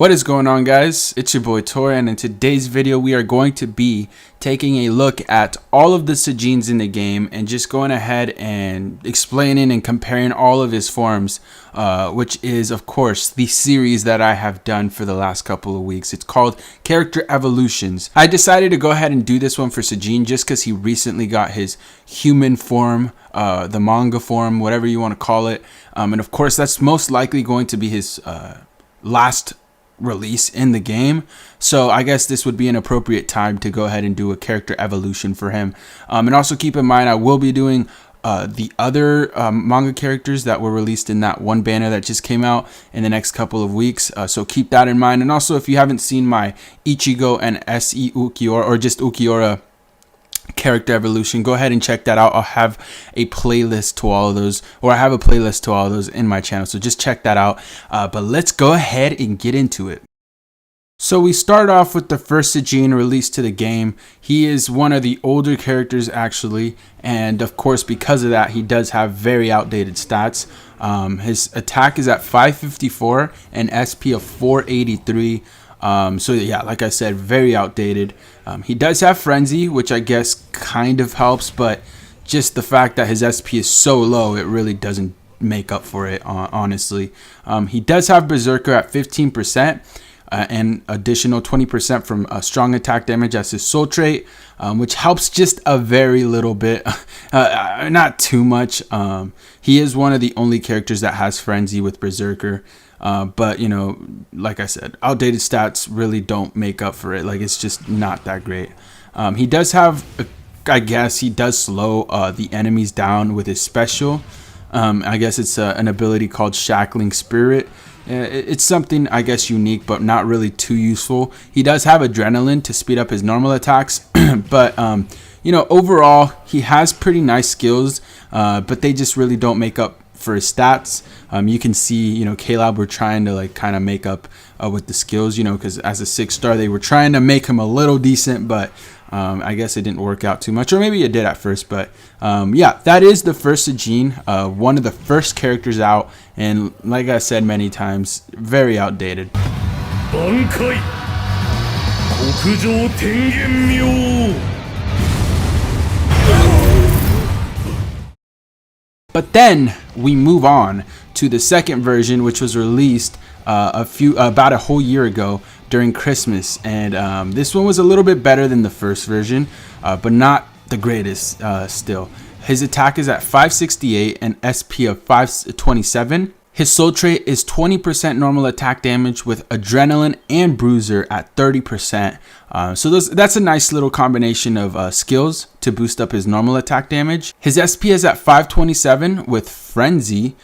What is going on, guys? It's your boy Tora, and in today's video we are going to be taking a look at all of the Sajins in the game and just going ahead and explaining and comparing all of his forms, which is of course the series that I have done for the last couple of weeks. It's called Character Evolutions. I decided to go ahead and do this one for Sajin just because he recently got his human form, the manga form, whatever you want to call it, and of course that's most likely going to be his last release in the game, so I guess this would be an appropriate time to go ahead and do a character evolution for him. And also keep in mind I will be doing the other manga characters that were released in that one banner that just came out in the next couple of weeks, so keep that in mind. And also, if you haven't seen my Ichigo and SE Ukiora, or just Ukiora character evolution, go ahead and check that out. I'll have a playlist to all of those, or I have a playlist to all of those in my channel, so just check that out. But let's go ahead and get into it. So we start off with the first Sajin released to the game. He is one of the older characters actually, and of course because of that he does have very outdated stats. His attack is at 554 and SP of 483. So yeah, like I said, very outdated. He does have Frenzy, which I guess kind of helps, but just the fact that his SP is so low, it really doesn't make up for it, honestly. He does have Berserker at 15%, and additional 20% from strong attack damage as his soul trait, which helps just a very little bit, not too much. He is one of the only characters that has Frenzy with Berserker. But you know, like I said, outdated stats really don't make up for it. Like, it's just not that great. He does have, I guess he does slow the enemies down with his special. I guess it's an ability called Shackling Spirit. It's something, I guess, unique, but not really too useful. He does have Adrenaline to speed up his normal attacks, but you know, overall he has pretty nice skills, but they just really don't make up for his stats. You can see, you know, K-Lab were trying to like kind of make up with the skills, you know, because as a 6-star they were trying to make him a little decent, but I guess it didn't work out too much, or maybe it did at first. But yeah, that is the first Sajin, one of the first characters out, and like I said many times, very outdated. But then we move on to the second version, which was released about a whole year ago during Christmas, and this one was a little bit better than the first version, but not the greatest still. His attack is at 568 and SP of 527. His soul trait is 20% normal attack damage with Adrenaline and Bruiser at 30%. So that's a nice little combination of skills to boost up his normal attack damage. His SP is at 527 with Frenzy.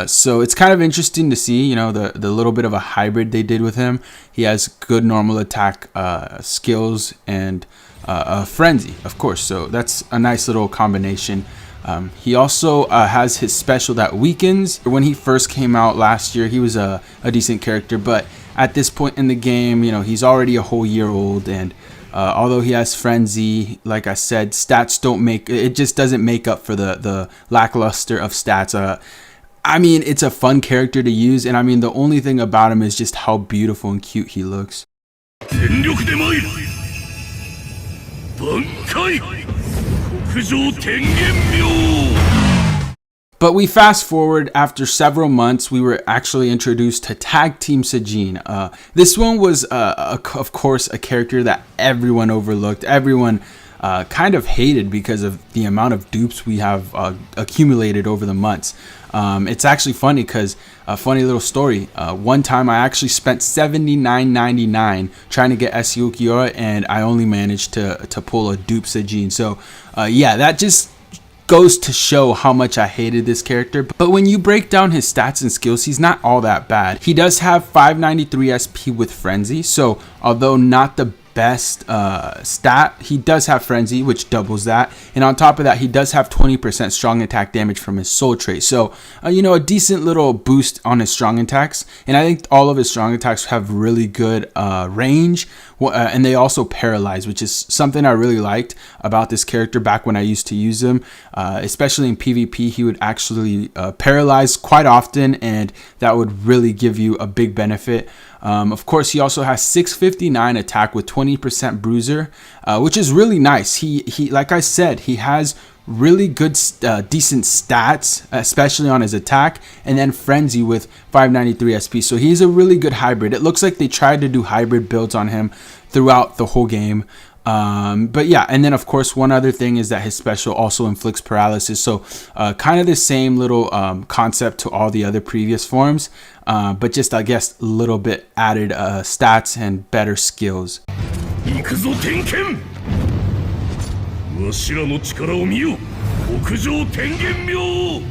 So it's kind of interesting to see, you know, the little bit of a hybrid they did with him. He has good normal attack skills and Frenzy, of course. So that's a nice little combination. He also has his special that weakens. When he first came out last year, he was a decent character, but at this point in the game, you know, he's already a whole year old, and although he has Frenzy, like I said, stats don't make it, just doesn't make up for the lackluster of stats. I mean, it's a fun character to use, and I mean, the only thing about him is just how beautiful and cute he looks. But we fast forward, after several months, we were actually introduced to Tag Team Sajin. This one was, of course, a character that everyone overlooked. Everyone kind of hated because of the amount of dupes we have accumulated over the months. It's actually funny because a funny little story. One time I actually spent $79.99 trying to get SE Ukiora, and I only managed to pull a dupe Sajin. So yeah, that just goes to show how much I hated this character. But when you break down his stats and skills, he's not all that bad. He does have 593 SP with Frenzy, so although not the best stat, he does have Frenzy, which doubles that, and on top of that he does have 20% strong attack damage from his soul trait. So you know, a decent little boost on his strong attacks, and I think all of his strong attacks have really good range, and they also paralyze, which is something I really liked about this character back when I used to use him, especially in PvP. He would actually paralyze quite often, and that would really give you a big benefit. Of course, he also has 659 attack with 20% bruiser, which is really nice. He like I said, he has really good decent stats, especially on his attack, and then frenzy with 593 SP. So he's a really good hybrid. It looks like they tried to do hybrid builds on him throughout the whole game. But yeah, and then of course one other thing is that his special also inflicts paralysis, so kind of the same little concept to all the other previous forms, but just I guess a little bit added stats and better skills. わしらの力を見よ、北上天元妙。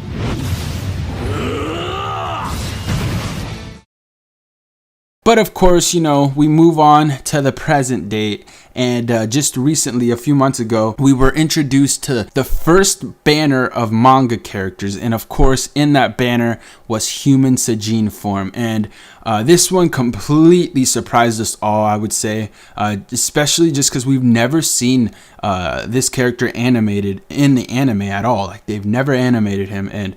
But of course, you know, we move on to the present date, and just recently, a few months ago, we were introduced to the first banner of manga characters, and of course, in that banner was human Sajin form, and this one completely surprised us all, I would say, especially just because we've never seen this character animated in the anime at all. Like, they've never animated him, and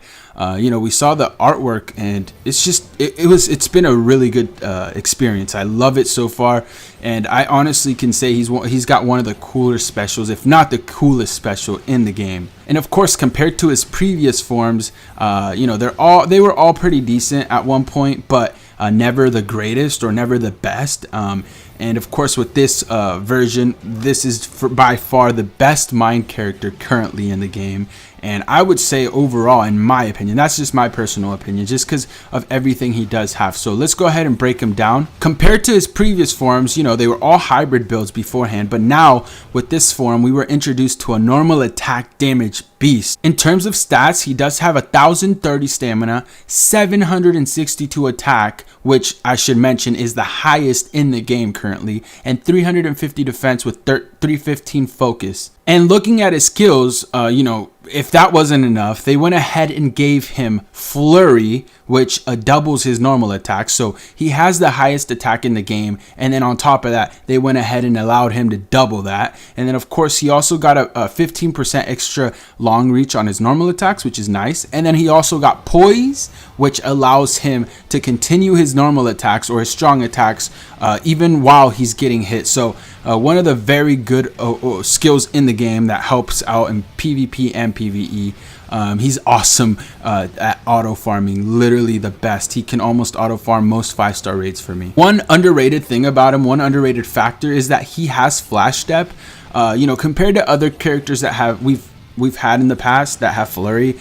you know, we saw the artwork, and it's just it's been a really good experience. I love it so far, and I honestly can say he's got one of the cooler specials, if not the coolest special in the game. And of course, compared to his previous forms, you know, they were all pretty decent at one point, but never the greatest or never the best. And of course, with this version, this is by far the best mind character currently in the game. And I would say overall, in my opinion, that's just my personal opinion, just because of everything he does have. So let's go ahead and break him down. Compared to his previous forms, you know, they were all hybrid builds beforehand, but now with this form, we were introduced to a normal attack damage beast. In terms of stats, he does have 1030 stamina, 762 attack, which I should mention is the highest in the game currently, and 350 defense with 315 focus. And looking at his skills, you know, if that wasn't enough, they went ahead and gave him Flurry, which doubles his normal attack. So he has the highest attack in the game. And then on top of that, they went ahead and allowed him to double that. And then, of course, he also got a 15% extra long reach on his normal attacks, which is nice. And then he also got Poise, which allows him to continue his normal attacks or his strong attacks even while he's getting hit. So one of the very good skills in the game that helps out in PvP and PvE. He's awesome at auto farming, literally the best. He can almost auto farm most 5-star raids for me. One underrated thing about him, one underrated factor, is that he has flash step. You know, compared to other characters that we've had in the past that have Flurry,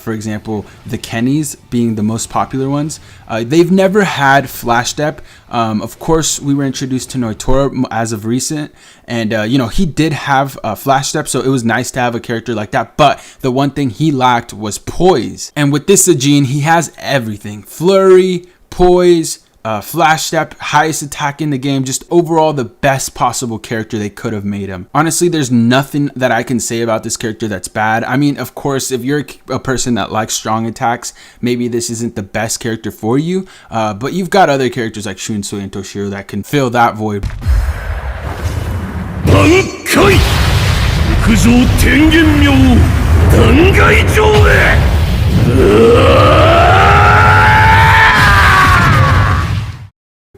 for example, the Kennys being the most popular ones, they've never had flash step. Of course, we were introduced to Noitora as of recent, and you know, he did have flash step, so it was nice to have a character like that. But the one thing he lacked was poise, and with this Sajin, he has everything: Flurry, poise, flash step, highest attack in the game, just overall the best possible character they could have made him. Honestly, there's nothing that I can say about this character that's bad. I mean, of course, if you're a person that likes strong attacks, maybe this isn't the best character for you, but you've got other characters like Shunsui and Toshiro that can fill that void.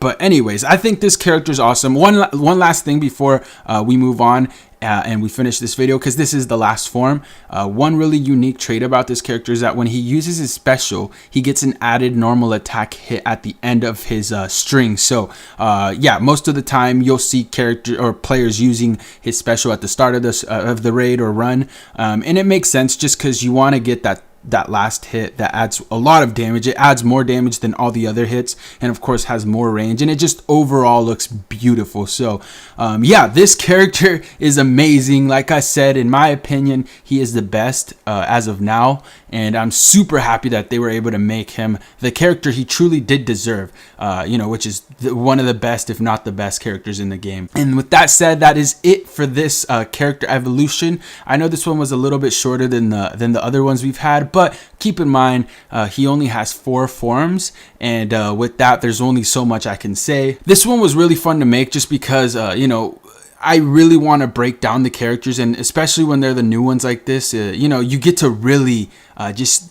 But anyways, I think this character is awesome. One last thing before we move on and we finish this video, because this is the last form. One really unique trait about this character is that when he uses his special, he gets an added normal attack hit at the end of his string. So yeah, most of the time you'll see character or players using his special at the start of this of the raid or run, and it makes sense just because you want to get that last hit that adds a lot of damage. It adds more damage than all the other hits, and of course has more range, and it just overall looks beautiful. So yeah, this character is amazing. Like I said, in my opinion, he is the best as of now, and I'm super happy that they were able to make him the character he truly did deserve, you know, which is one of the best, if not the best characters in the game. And with that said, that is it for this character evolution. I know this one was a little bit shorter than the other ones we've had, but keep in mind, he only has 4 forms, and with that, there's only so much I can say. This one was really fun to make just because, you know, I really want to break down the characters, and especially when they're the new ones like this, you know, you get to really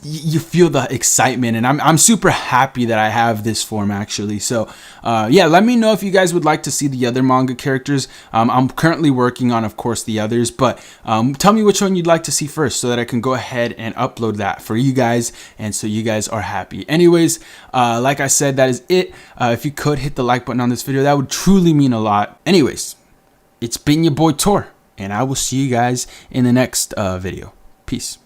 you feel the excitement, and I'm super happy that I have this form actually. So yeah, let me know if you guys would like to see the other manga characters. I'm currently working on, of course, the others, but tell me which one you'd like to see first so that I can go ahead and upload that for you guys, and so you guys are happy. Anyways, like I said, that is it. If you could hit the like button on this video, that would truly mean a lot. Anyways, it's been your boy Tor, and I will see you guys in the next video. Peace.